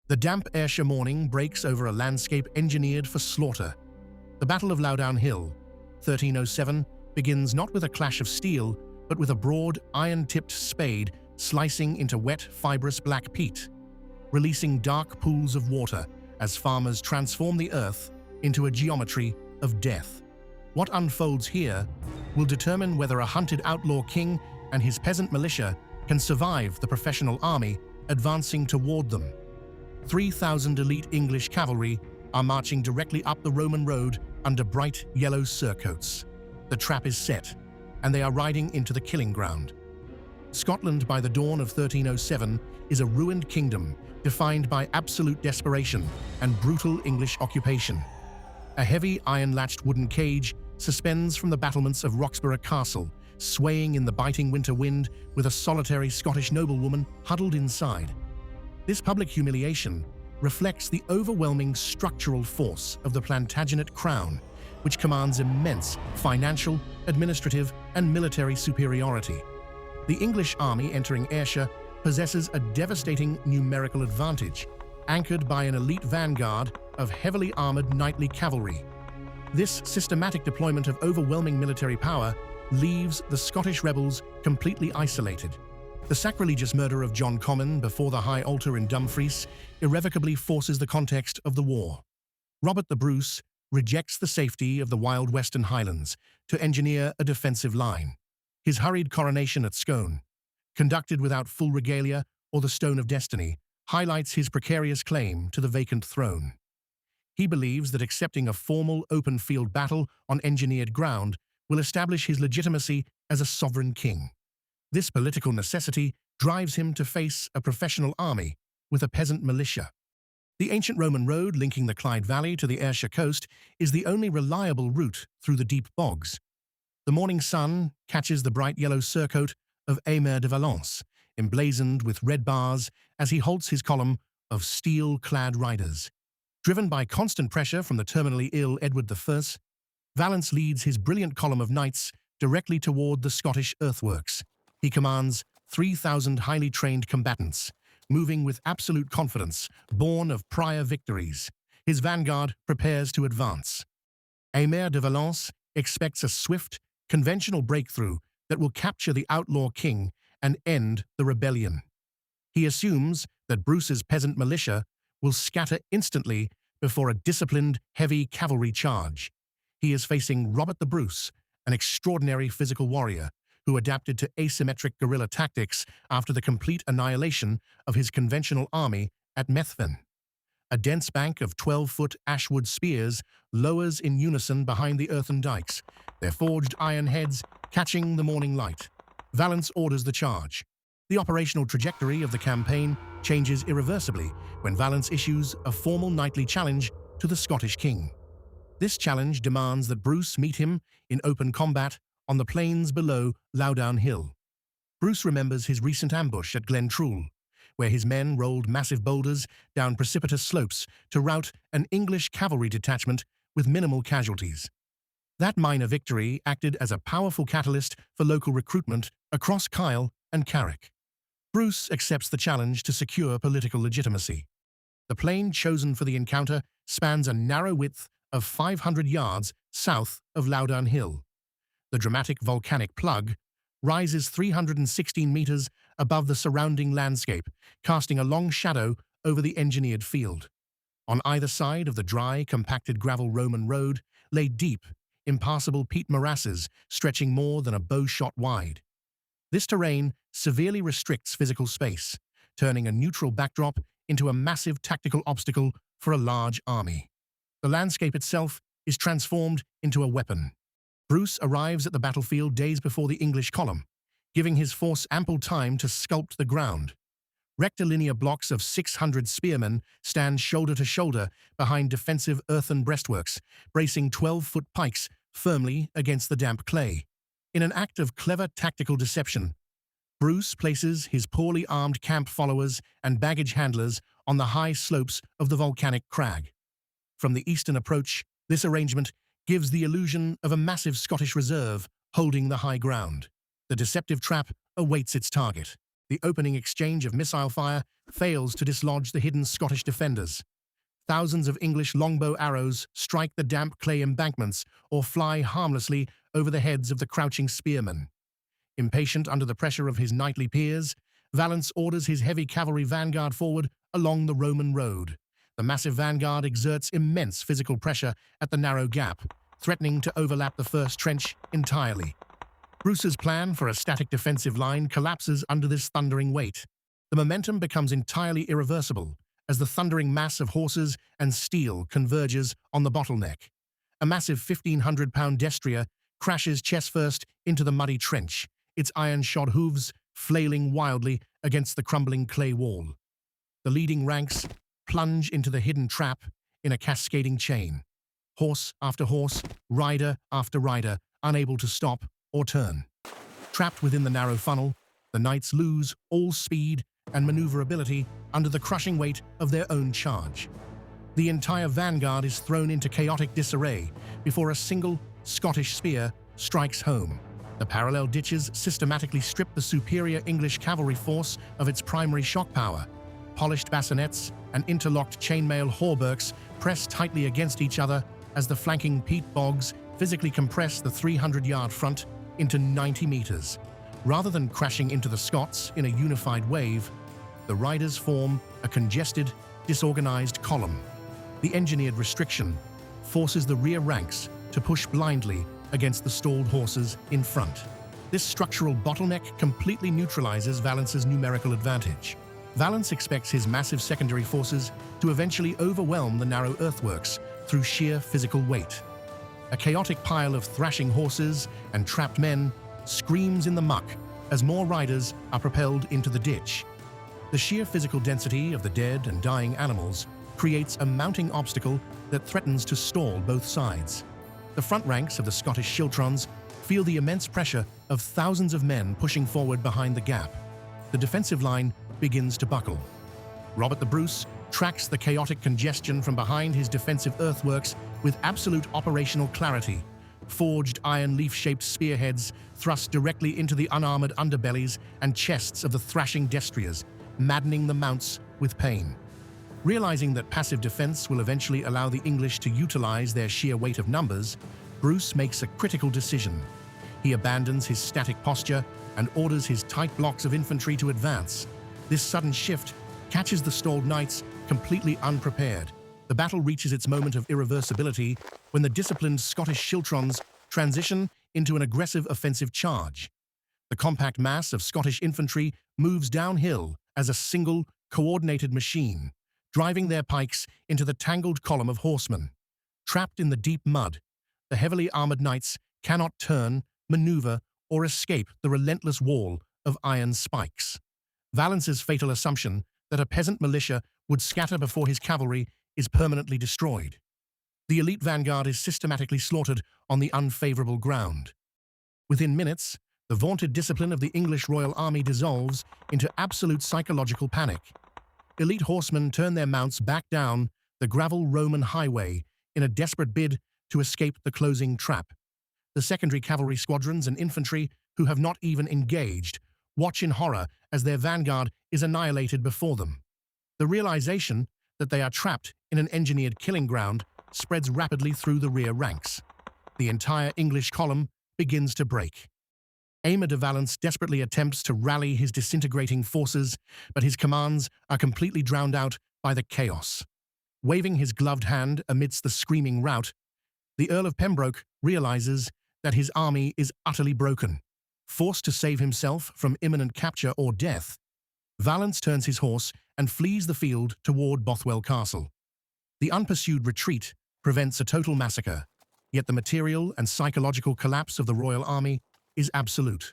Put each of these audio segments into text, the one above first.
The damp Ayrshire morning breaks over a landscape engineered for slaughter. The Battle of Loudoun Hill, 1307, begins not with a clash of steel, but with a broad, iron-tipped spade slicing into wet, fibrous black peat, releasing dark pools of water as farmers transform the earth into a geometry of death. What unfolds here will determine whether a hunted outlaw king and his peasant militia can survive the professional army advancing toward them. 3,000 elite English cavalry are marching directly up the Roman road under bright yellow surcoats. The trap is set, and they are riding into the killing ground. Scotland by the dawn of 1307 is a ruined kingdom defined by absolute desperation and brutal English occupation. A heavy iron-latched wooden cage suspends from the battlements of Roxburgh Castle, swaying in the biting winter wind with a solitary Scottish noblewoman huddled inside. This public humiliation reflects the overwhelming structural force of the Plantagenet crown, which commands immense financial, administrative, and military superiority. The English army entering Ayrshire possesses a devastating numerical advantage, anchored by an elite vanguard of heavily armored knightly cavalry. This systematic deployment of overwhelming military power leaves the Scottish rebels completely isolated. The sacrilegious murder of John Comyn before the high altar in Dumfries irrevocably forces the context of the war. Robert the Bruce rejects the safety of the wild western highlands to engineer a defensive line. His hurried coronation at Scone, conducted without full regalia or the Stone of Destiny, highlights his precarious claim to the vacant throne. He believes that accepting a formal open-field battle on engineered ground will establish his legitimacy as a sovereign king. This political necessity drives him to face a professional army with a peasant militia. The ancient Roman road linking the Clyde Valley to the Ayrshire coast is the only reliable route through the deep bogs. The morning sun catches the bright yellow surcoat of Aymer de Valence, emblazoned with red bars as he halts his column of steel-clad riders. Driven by constant pressure from the terminally ill Edward I, Valence leads his brilliant column of knights directly toward the Scottish earthworks. He commands 3,000 highly trained combatants, moving with absolute confidence, born of prior victories. His vanguard prepares to advance. Aymer de Valence expects a swift, conventional breakthrough that will capture the outlaw king and end the rebellion. He assumes that Bruce's peasant militia will scatter instantly before a disciplined, heavy cavalry charge. He is facing Robert the Bruce, an extraordinary physical warrior who adapted to asymmetric guerrilla tactics after the complete annihilation of his conventional army at Methven. A dense bank of 12-foot ashwood spears lowers in unison behind the earthen dikes, their forged iron heads catching the morning light. Valence orders the charge. The operational trajectory of the campaign changes irreversibly when Valence issues a formal knightly challenge to the Scottish king. This challenge demands that Bruce meet him in open combat on the plains below Loudoun Hill. Bruce remembers his recent ambush at Glen Trool, where his men rolled massive boulders down precipitous slopes to rout an English cavalry detachment with minimal casualties. That minor victory acted as a powerful catalyst for local recruitment across Kyle and Carrick. Bruce accepts the challenge to secure political legitimacy. The plain chosen for the encounter spans a narrow width of 500 yards south of Loudoun Hill. The dramatic volcanic plug rises 316 meters above the surrounding landscape, casting a long shadow over the engineered field. On either side of the dry, compacted gravel Roman road lay deep, impassable peat morasses stretching more than a bow shot wide. This terrain severely restricts physical space, turning a neutral backdrop into a massive tactical obstacle for a large army. The landscape itself is transformed into a weapon. Bruce arrives at the battlefield days before the English column, giving his force ample time to sculpt the ground. Rectilinear blocks of 600 spearmen stand shoulder to shoulder behind defensive earthen breastworks, bracing 12-foot pikes firmly against the damp clay. In an act of clever tactical deception, Bruce places his poorly armed camp followers and baggage handlers on the high slopes of the volcanic crag. From the eastern approach, this arrangement gives the illusion of a massive Scottish reserve holding the high ground. The deceptive trap awaits its target. The opening exchange of missile fire fails to dislodge the hidden Scottish defenders. Thousands of English longbow arrows strike the damp clay embankments or fly harmlessly over the heads of the crouching spearmen. Impatient under the pressure of his knightly peers, Valence orders his heavy cavalry vanguard forward along the Roman road. The massive vanguard exerts immense physical pressure at the narrow gap, threatening to overlap the first trench entirely. Bruce's plan for a static defensive line collapses under this thundering weight. The momentum becomes entirely irreversible as the thundering mass of horses and steel converges on the bottleneck. A massive 1,500-pound destrier crashes chest-first into the muddy trench, its iron-shod hooves flailing wildly against the crumbling clay wall. The leading ranks plunge into the hidden trap in a cascading chain. Horse after horse, rider after rider, unable to stop or turn. Trapped within the narrow funnel, the knights lose all speed and maneuverability under the crushing weight of their own charge. The entire vanguard is thrown into chaotic disarray before a single Scottish spear strikes home. The parallel ditches systematically strip the superior English cavalry force of its primary shock power. Polished bassinets and interlocked chainmail hauberks press tightly against each other as the flanking peat bogs physically compress the 300-yard front into 90 meters. Rather than crashing into the Scots in a unified wave, the riders form a congested, disorganized column. The engineered restriction forces the rear ranks to push blindly against the stalled horses in front. This structural bottleneck completely neutralizes Valence's numerical advantage. Valence expects his massive secondary forces to eventually overwhelm the narrow earthworks through sheer physical weight. A chaotic pile of thrashing horses and trapped men screams in the muck as more riders are propelled into the ditch. The sheer physical density of the dead and dying animals creates a mounting obstacle that threatens to stall both sides. The front ranks of the Scottish shiltrons feel the immense pressure of thousands of men pushing forward behind the gap. The defensive line begins to buckle. Robert the Bruce tracks the chaotic congestion from behind his defensive earthworks with absolute operational clarity. Forged iron leaf-shaped spearheads thrust directly into the unarmored underbellies and chests of the thrashing destriers, maddening the mounts with pain. Realizing that passive defense will eventually allow the English to utilize their sheer weight of numbers, Bruce makes a critical decision. He abandons his static posture and orders his tight blocks of infantry to advance. This sudden shift catches the stalled knights completely unprepared. The battle reaches its moment of irreversibility when the disciplined Scottish shiltrons transition into an aggressive offensive charge. The compact mass of Scottish infantry moves downhill as a single, coordinated machine, driving their pikes into the tangled column of horsemen. Trapped in the deep mud, the heavily armored knights cannot turn, maneuver, or escape the relentless wall of iron spikes. Valence's fatal assumption that a peasant militia would scatter before his cavalry is permanently destroyed. The elite vanguard is systematically slaughtered on the unfavorable ground. Within minutes, the vaunted discipline of the English Royal Army dissolves into absolute psychological panic. Elite horsemen turn their mounts back down the gravel Roman highway in a desperate bid to escape the closing trap. The secondary cavalry squadrons and infantry, who have not even engaged, watch in horror as their vanguard is annihilated before them. The realization that they are trapped in an engineered killing ground spreads rapidly through the rear ranks. The entire English column begins to break. Aymer de Valence desperately attempts to rally his disintegrating forces, but his commands are completely drowned out by the chaos. Waving his gloved hand amidst the screaming rout, the Earl of Pembroke realizes that his army is utterly broken. Forced to save himself from imminent capture or death, Valence turns his horse and flees the field toward Bothwell Castle. The unpursued retreat prevents a total massacre, yet the material and psychological collapse of the royal army is absolute.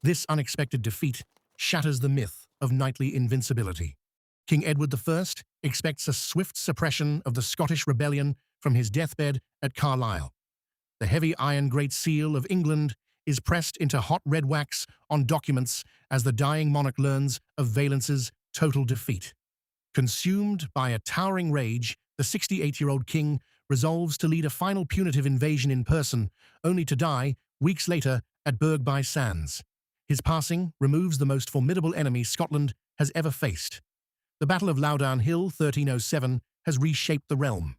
This unexpected defeat shatters the myth of knightly invincibility. King Edward I expects a swift suppression of the Scottish rebellion from his deathbed at Carlisle. The heavy iron Great Seal of England is pressed into hot red wax on documents as the dying monarch learns of Valence's total defeat. Consumed by a towering rage, the 68-year-old king resolves to lead a final punitive invasion in person, only to die weeks later at Burgh by Sands. His passing removes the most formidable enemy Scotland has ever faced. The Battle of Loudoun Hill 1307 has reshaped the realm.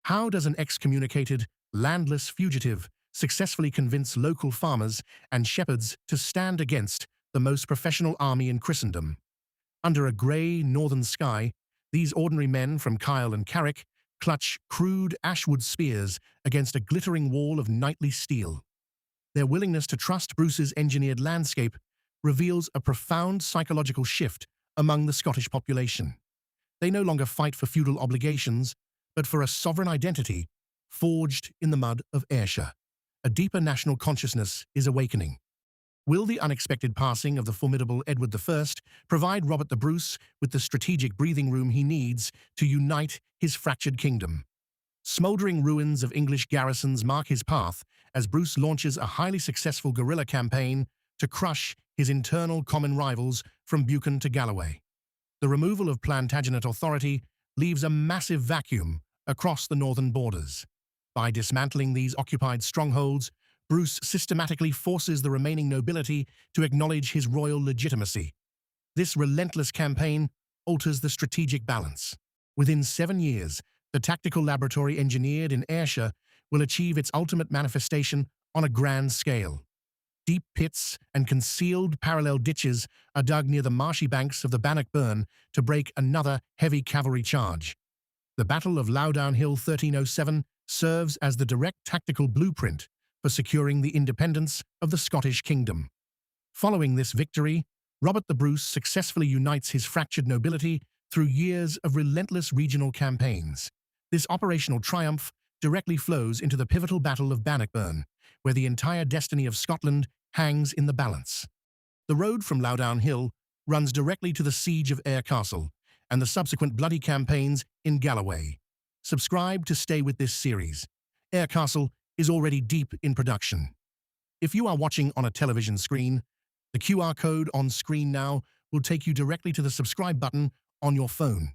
How does an excommunicated, landless fugitive successfully convince local farmers and shepherds to stand against the most professional army in Christendom? Under a grey northern sky, these ordinary men from Kyle and Carrick clutch crude ashwood spears against a glittering wall of knightly steel. Their willingness to trust Bruce's engineered landscape reveals a profound psychological shift among the Scottish population. They no longer fight for feudal obligations, but for a sovereign identity forged in the mud of Ayrshire. A deeper national consciousness is awakening. Will the unexpected passing of the formidable Edward I provide Robert the Bruce with the strategic breathing room he needs to unite his fractured kingdom? Smouldering ruins of English garrisons mark his path as Bruce launches a highly successful guerrilla campaign to crush his internal common rivals from Buchan to Galloway. The removal of Plantagenet authority leaves a massive vacuum across the northern borders. By dismantling these occupied strongholds, Bruce systematically forces the remaining nobility to acknowledge his royal legitimacy. This relentless campaign alters the strategic balance. Within 7 years, the tactical laboratory engineered in Ayrshire will achieve its ultimate manifestation on a grand scale. Deep pits and concealed parallel ditches are dug near the marshy banks of the Bannockburn to break another heavy cavalry charge. The Battle of Loudoun Hill 1307 serves as the direct tactical blueprint for securing the independence of the Scottish kingdom. Following this victory, Robert the Bruce successfully unites his fractured nobility through years of relentless regional campaigns. This operational triumph directly flows into the pivotal Battle of Bannockburn, where the entire destiny of Scotland hangs in the balance. The road from Loudoun Hill runs directly to the siege of Ayr Castle and the subsequent bloody campaigns in Galloway. Subscribe to stay with this series. Ayr Castle is already deep in production. If you are watching on a television screen, the QR code on screen now will take you directly to the subscribe button on your phone.